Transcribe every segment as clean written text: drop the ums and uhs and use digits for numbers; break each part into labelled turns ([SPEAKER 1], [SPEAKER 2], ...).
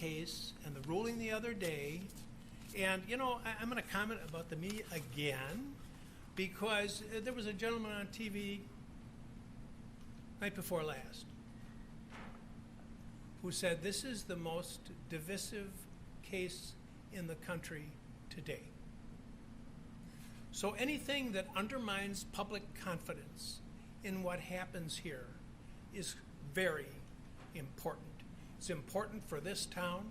[SPEAKER 1] case and the ruling the other day, and I'm going to comment about the media again because there was a gentleman on TV night before last who said this is the most divisive case in the country today. So anything that undermines public confidence in what happens here is very important. It's important for this town.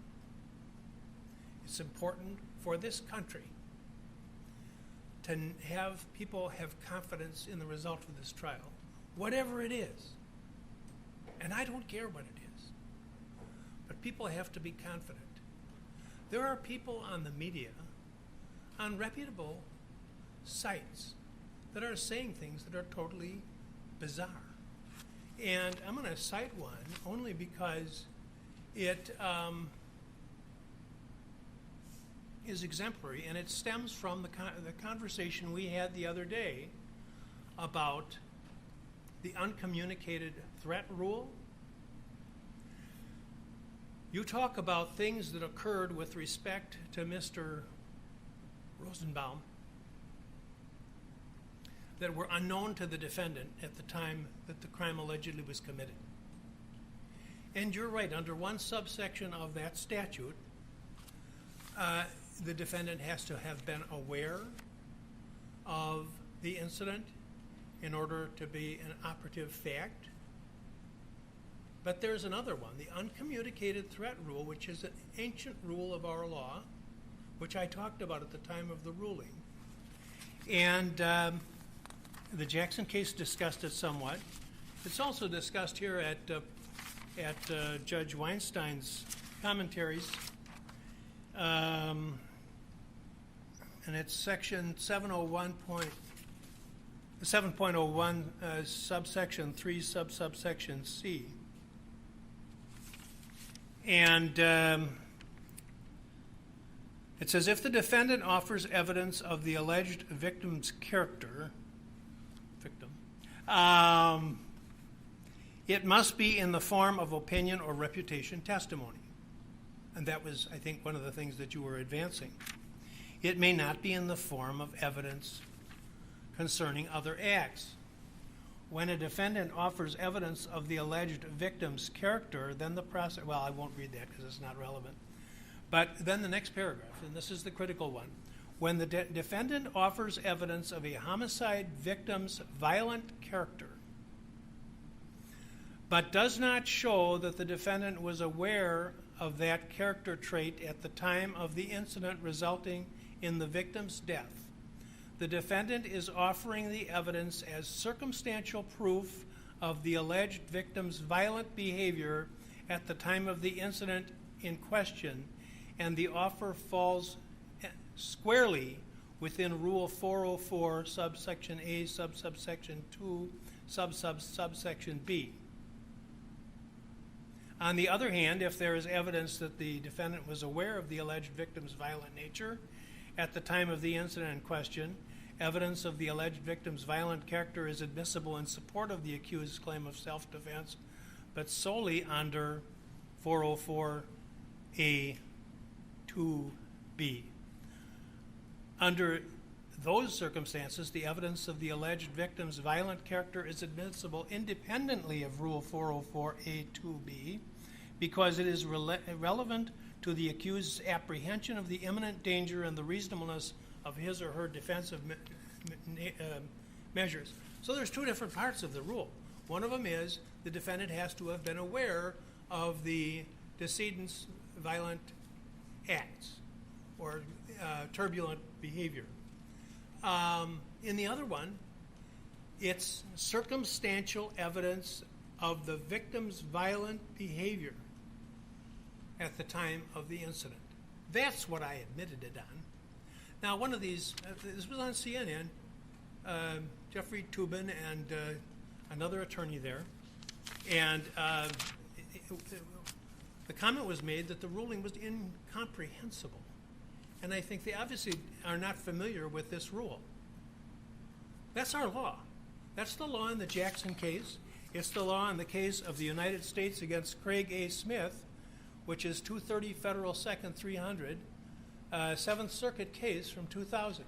[SPEAKER 1] It's important for this country to have people have confidence in the result of this trial, whatever it is. And I don't care what it is. But people have to be confident. There are people on the media, on reputable sites, that are saying things that are totally bizarre. And I'm going to cite one only because it is exemplary, and it stems from the conversation we had the other day about the uncommunicated threat rule. You talk about things that occurred with respect to Mr. Rosenbaum that were unknown to the defendant at the time that the crime allegedly was committed. And you're right, under one subsection of that statute, the defendant has to have been aware of the incident in order to be an operative fact. But there's another one, the uncommunicated threat rule, which is an ancient rule of our law, which I talked about at the time of the ruling. And the Jackson case discussed it somewhat. It's also discussed here at Judge Weinstein's commentaries. And it's section 7.01, subsection 3, subsection C. And it says, if the defendant offers evidence of the alleged victim's character, it must be in the form of opinion or reputation testimony. And that was, I think, one of the things that you were advancing. It may not be in the form of evidence concerning other acts. When a defendant offers evidence of the alleged victim's character, then the process, well, I won't read that because it's not relevant. But then the next paragraph, and this is the critical one. When the defendant offers evidence of a homicide victim's violent character, but does not show that the defendant was aware of that character trait at the time of the incident resulting in the victim's death, the defendant is offering the evidence as circumstantial proof of the alleged victim's violent behavior at the time of the incident in question, and the offer falls squarely within Rule 404, subsection A, subsection 2, subsection B. On the other hand, if there is evidence that the defendant was aware of the alleged victim's violent nature at the time of the incident in question, evidence of the alleged victim's violent character is admissible in support of the accused's claim of self-defense, but solely under 404A 2B. Under those circumstances, the evidence of the alleged victim's violent character is admissible independently of Rule 404A 2B because it is relevant to the accused's apprehension of the imminent danger and the reasonableness of his or her defensive measures. So there's two different parts of the rule. One of them is the defendant has to have been aware of the decedent's violent acts or turbulent behavior. In the other one, it's circumstantial evidence of the victim's violent behavior at the time of the incident. That's what I admitted it on. Now, one of these, this was on CNN, Jeffrey Toobin and another attorney there, and the comment was made that the ruling was incomprehensible. And I think they obviously are not familiar with this rule. That's our law. That's the law in the Jackson case. It's the law in the case of the United States against Craig A. Smith, which is 230 Federal 2nd 300, Seventh Circuit case from 2000.